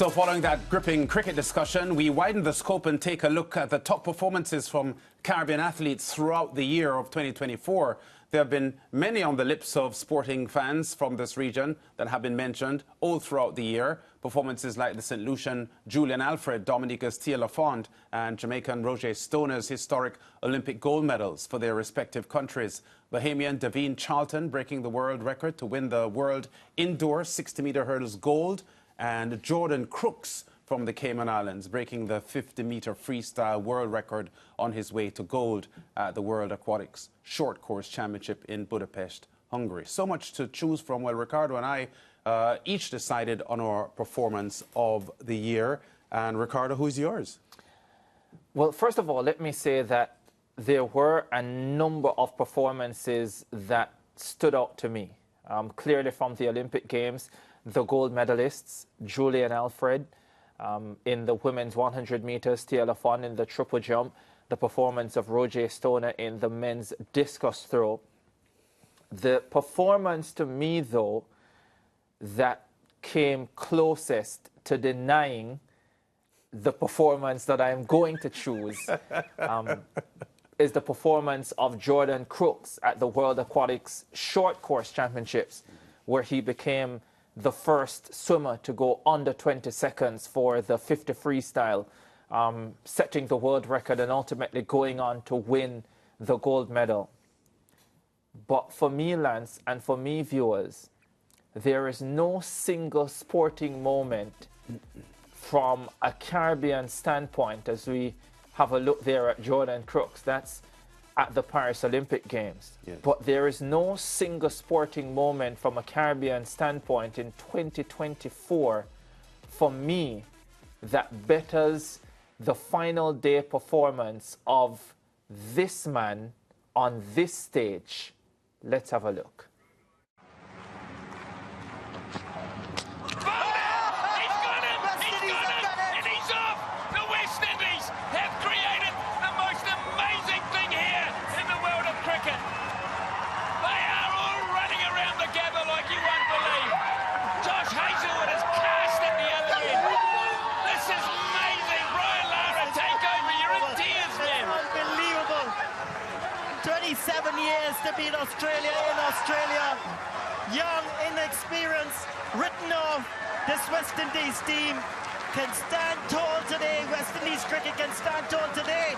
So following that gripping cricket discussion, we widen the scope and take a look at the top performances from Caribbean athletes throughout the year of 2024. There have been many on the lips of sporting fans from this region that have been mentioned all throughout the year. Performances like the St. Lucian Julian Alfred, Dominica's Tia Lafont, and Jamaican Roger Stoner's historic Olympic gold medals for their respective countries. Bahamian Davine Charlton breaking the world record to win the world indoor 60-meter hurdles gold, and Jordan Crooks from the Cayman Islands breaking the 50-meter freestyle world record on his way to gold at the World Aquatics Short Course Championship in Budapest, Hungary. So much to choose from. Well, Ricardo and I each decided on our performance of the year. And Ricardo, who's yours? Well, first of all, let me say that there were a number of performances that stood out to me. Clearly from the Olympic Games, the gold medalists, Julian Alfred, in the women's 100 meters, Tia Lafont in the triple jump, the performance of Roger Stoner in the men's discus throw. The performance to me, though, that came closest to denying the performance that I'm going to choose is the performance of Jordan Crooks at the World Aquatics Short Course Championships, where he became the first swimmer to go under 20 seconds for the 50 freestyle, setting the world record and ultimately going on to win the gold medal. But for me, Lance, and for me, viewers, there is no single sporting moment from a Caribbean standpoint, as we have a look there at Jordan Crooks. That's at the Paris Olympic Games. Yeah. But there is no single sporting moment from a Caribbean standpoint in 2024 for me that betters the final day performance of this man on this stage. Let's have a look. To beat Australia in Australia. Young, inexperienced, written off. This West Indies team can stand tall today. West Indies cricket can stand tall today.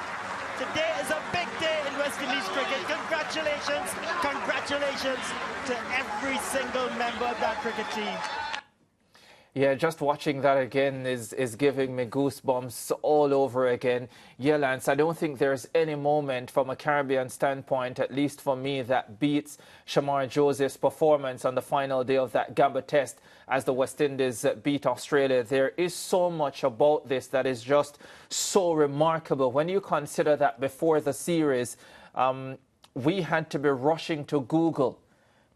Today is a big day in West Indies cricket. Congratulations, congratulations to every single member of that cricket team. Yeah, just watching that again is giving me goosebumps all over again. Yeah, Lance, I don't think there's any moment from a Caribbean standpoint, at least for me, that beats Shamar Joseph's performance on the final day of that Gabba Test as the West Indies beat Australia. There is so much about this that is just so remarkable. When you consider that before the series, we had to be rushing to Google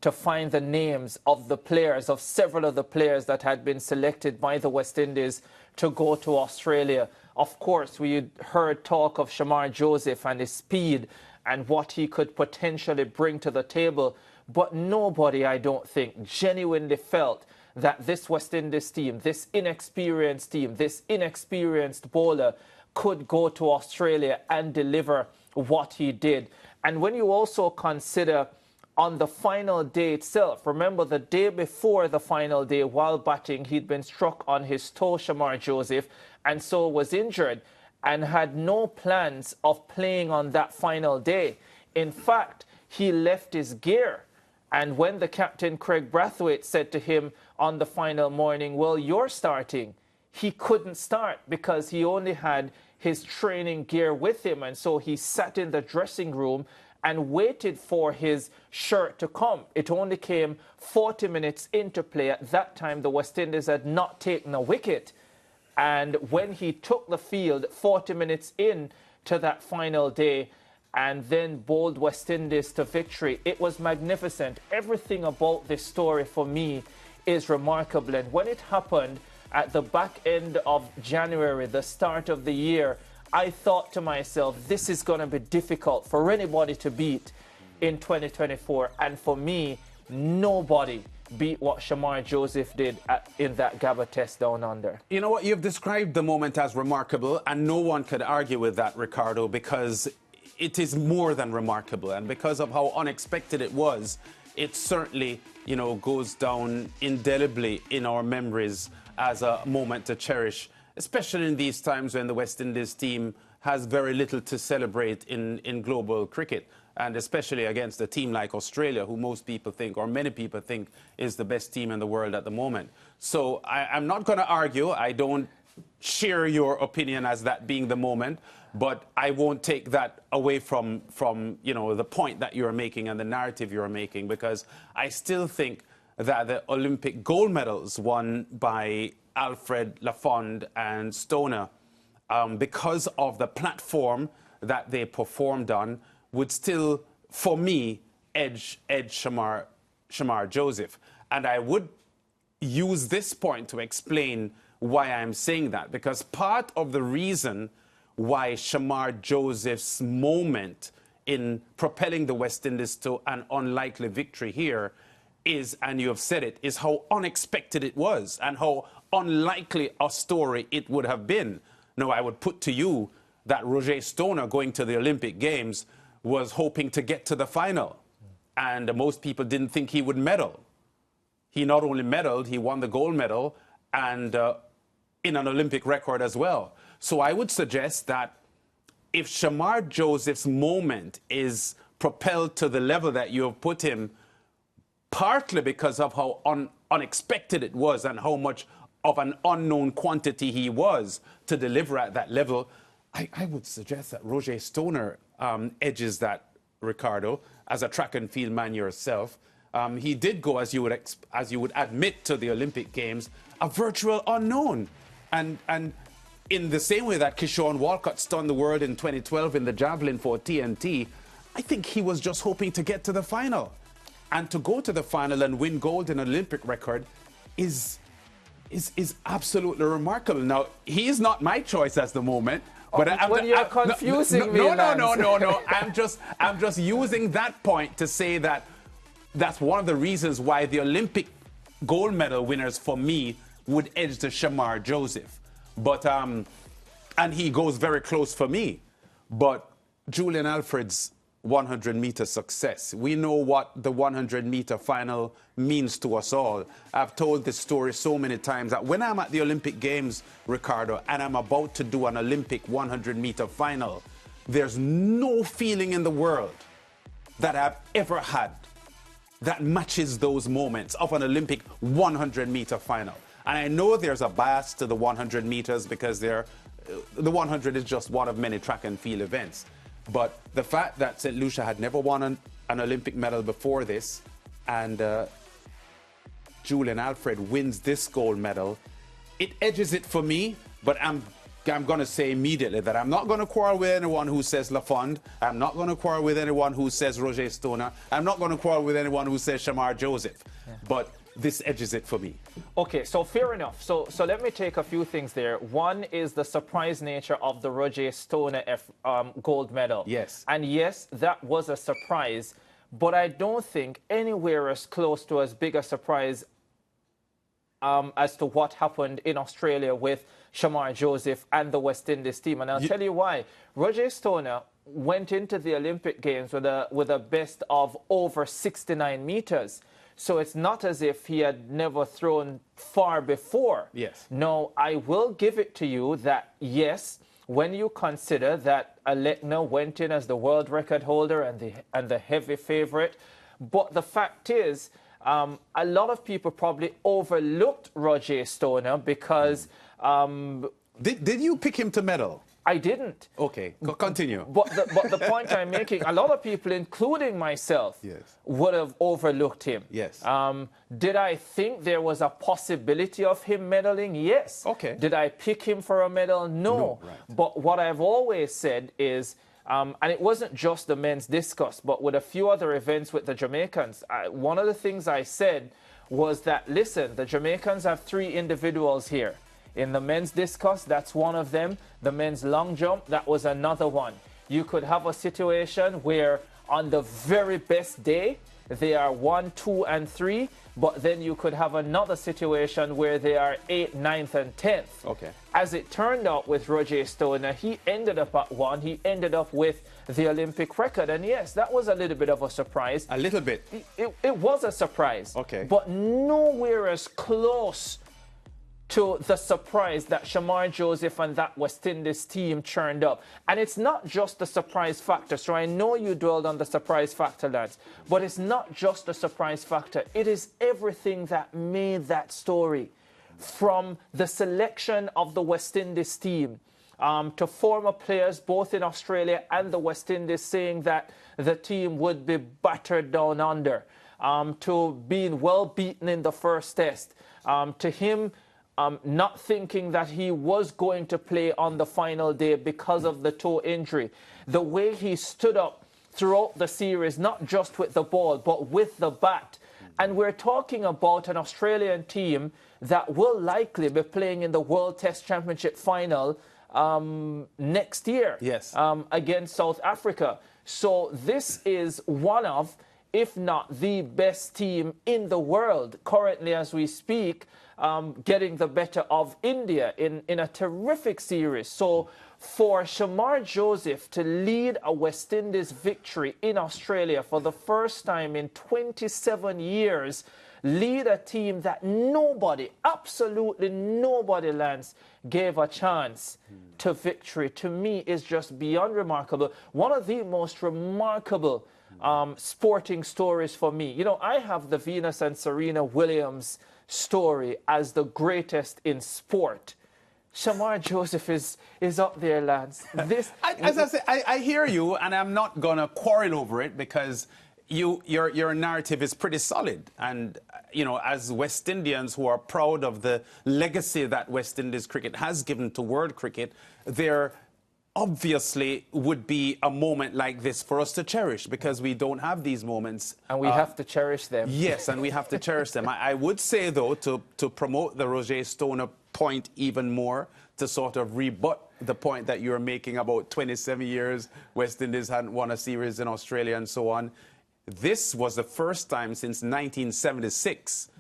to find the names of the players, of several of the players that had been selected by the West Indies to go to Australia. Of course, we heard talk of Shamar Joseph and his speed and what he could potentially bring to the table. But nobody, I don't think, genuinely felt that this West Indies team, this inexperienced team, this inexperienced bowler could go to Australia and deliver what he did. And when you also consider on the final day itself, remember the day before the final day while batting, he'd been struck on his toe, Shamar Joseph, and so was injured and had no plans of playing on that final day. In fact, he left his gear. And when the captain, Craig Brathwaite, said to him on the final morning, well, you're starting, he couldn't start because he only had his training gear with him. And so he sat in the dressing room and waited for his shirt to come. It only came 40 minutes into play. At that time, the West Indies had not taken a wicket. And when he took the field 40 minutes in to that final day and then bowled West Indies to victory, it was magnificent. Everything about this story for me is remarkable. And when it happened at the back end of January, the start of the year, I thought to myself, this is going to be difficult for anybody to beat in 2024. And for me, nobody beat what Shamar Joseph did in that Gabba test down under. You know what? You've described the moment as remarkable, and no one could argue with that, Ricardo, because it is more than remarkable. And because of how unexpected it was, it certainly, you know, goes down indelibly in our memories as a moment to cherish, especially in these times when the West Indies team has very little to celebrate in global cricket, and especially against a team like Australia, who most people think, or many people think, is the best team in the world at the moment. So I'm not going to argue. I don't share your opinion as that being the moment, but I won't take that away from you know, the point that you're making and the narrative you're making, because I still think that the Olympic gold medals won by Alfred, Lafond and Stoner, because of the platform that they performed on, would still, for me, edge Shamar Joseph. And I would use this point to explain why I'm saying that, because part of the reason why Shamar Joseph's moment in propelling the West Indies to an unlikely victory here is, and you have said it, is how unexpected it was and how unlikely a story it would have been. Now, I would put to you that Roger Stoner going to the Olympic Games was hoping to get to the final, and most people didn't think he would medal. He not only medaled, he won the gold medal, and in an Olympic record as well. So I would suggest that if Shamar Joseph's moment is propelled to the level that you have put him, partly because of how unexpected it was and how much of an unknown quantity he was to deliver at that level, I would suggest that Roger Stoner edges that, Ricardo, as a track and field man yourself. He did go, as you would admit, to the Olympic Games, a virtual unknown. And in the same way that Kishore Walcott stunned the world in 2012 in the javelin for TNT, I think he was just hoping to get to the final. And to go to the final and win gold in an Olympic record is absolutely remarkable. Now, he is not my choice at the moment. But you're confusing me. No. I'm just using that point to say that that's one of the reasons why the Olympic gold medal winners for me would edge to Shamar Joseph. But and he goes very close for me. But Julian Alfred's 100-meter success. We know what the 100-meter final means to us all. I've told this story so many times that when I'm at the Olympic Games, Ricardo, and I'm about to do an Olympic 100-meter final, there's no feeling in the world that I've ever had that matches those moments of an Olympic 100-meter final. And I know there's a bias to the 100 meters because the 100 is just one of many track and field events. But the fact that St. Lucia had never won an Olympic medal before this, and Julian Alfred wins this gold medal, it edges it for me. But I'm going to say immediately that I'm not going to quarrel with anyone who says Lafond. I'm not going to quarrel with anyone who says Roger Stoner. I'm not going to quarrel with anyone who says Shamar Joseph. Yeah. But this edges it for me. Okay, so fair enough. So let me take a few things there. One is the surprise nature of the Roger Stoner gold medal. Yes. And yes, that was a surprise, but I don't think anywhere as close to as big a surprise as to what happened in Australia with Shamar Joseph and the West Indies team. And I'll tell you why. Roger Stoner went into the Olympic Games with a best of over 69 meters. So it's not as if he had never thrown far before. Yes. No, I will give it to you that, yes, when you consider that Alekna went in as the world record holder and the heavy favorite, but the fact is, a lot of people probably overlooked Roger Stoner because... Did you pick him to medal? I didn't. Okay, continue. But the point I'm making, a lot of people, including myself, yes, would have overlooked him. Yes. Did I think there was a possibility of him medaling? Yes. Okay. Did I pick him for a medal? No. Right. But what I've always said is, and it wasn't just the men's discus, but with a few other events with the Jamaicans, one of the things I said was that, listen, the Jamaicans have 3 individuals here. In the men's discus, that's one of them. The men's long jump, that was another one. You could have a situation where on the very best day, they are 1, 2, and 3, but then you could have another situation where they are 8th, 9th, and 10th. Okay. As it turned out with Roger Stoner, he ended up at 1. He ended up with the Olympic record. And yes, that was a little bit of a surprise. A little bit. It was a surprise. Okay. But nowhere as close to the surprise that Shamar Joseph and that West Indies team churned up. And it's not just the surprise factor. So I know you dwelled on the surprise factor, lads, but it's not just the surprise factor. It is everything that made that story. From the selection of the West Indies team, to former players both in Australia and the West Indies saying that the team would be battered down under, to being well beaten in the first test, to him not thinking that he was going to play on the final day because of the toe injury. The way he stood up throughout the series, not just with the ball, but with the bat. And we're talking about an Australian team that will likely be playing in the World Test Championship final next year, yes, against South Africa. So this is one of, if not the best team in the world currently as we speak, getting the better of India in a terrific series. So for Shamar Joseph to lead a West Indies victory in Australia for the first time in 27 years, lead a team that nobody, absolutely nobody, Lance, gave a chance to victory, to me is just beyond remarkable. One of the most remarkable sporting stories for me. You know, I have the Venus and Serena Williams story as the greatest in sport. Shamar Joseph is up there, Lance. As I say, I hear you, and I'm not going to quarrel over it because your narrative is pretty solid. And, you know, as West Indians who are proud of the legacy that West Indies cricket has given to world cricket, there obviously would be a moment like this for us to cherish because we don't have these moments. And we have to cherish them. Yes, and we have to cherish them. I would say, though, to promote the Roger Stoner point even more, to sort of rebut the point that you're making about 27 years West Indies hadn't won a series in Australia and so on. This was the first time since 1976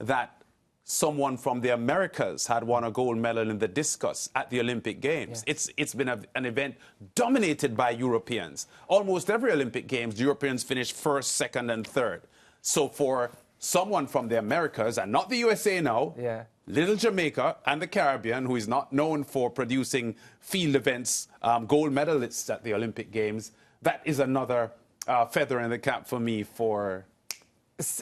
that someone from the Americas had won a gold medal in the discus at the Olympic Games. Yes. It's been an event dominated by Europeans. Almost every Olympic Games, Europeans finish first, second, and third. So for someone from the Americas, and not the USA now, little Jamaica and the Caribbean, who is not known for producing field events, gold medalists at the Olympic Games, that is another feather in the cap for me for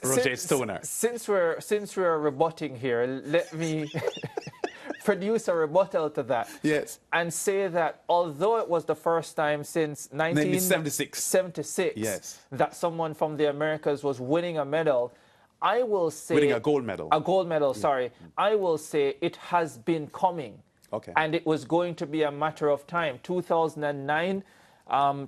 Roger Stoner. Since we're rebutting here, let me produce a rebuttal to that. Yes. And say that although it was the first time since 1976 yes, that someone from the Americas was winning a medal, I will say... Winning a gold medal. A gold medal, sorry. I will say it has been coming. Okay. And it was going to be a matter of time. 2009...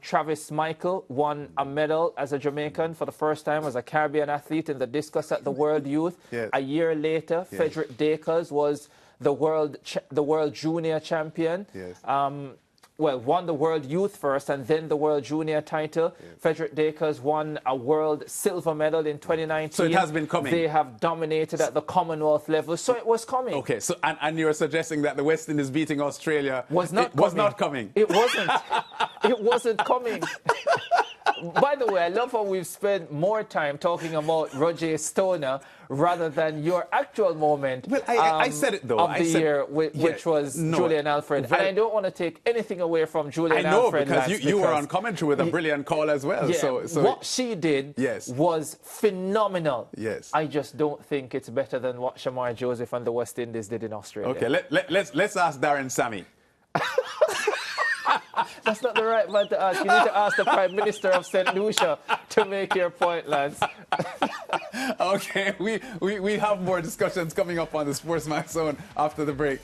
Travis Michael won a medal as a Jamaican for the first time as a Caribbean athlete in the discus at the World Youth. Yes. A year later, Frederick Dakers was the world junior champion. Yes. Well, won the World Youth first and then the World Junior title. Yes. Frederick Dakers won a World Silver medal in 2019. So it has been coming. They have dominated at the Commonwealth level, so it was coming. Okay, so and you're suggesting that the West Indies beating Australia was not coming. It wasn't. It wasn't coming. By the way, I love how we've spent more time talking about Roger Stoner rather than your actual moment. Well, I said it though. Of the year, which was Julian Alfred. And I don't want to take anything away from Julian Alfred. I know, because you were on commentary with a brilliant call as well. Yeah, so what she did was phenomenal. Yes. I just don't think it's better than what Shamar Joseph and the West Indies did in Australia. Okay, let's ask Darren Sammy. That's not the right man to ask. You need to ask the Prime Minister of St. Lucia to make your point, Lance. Okay, we have more discussions coming up on the SportsMax Zone after the break.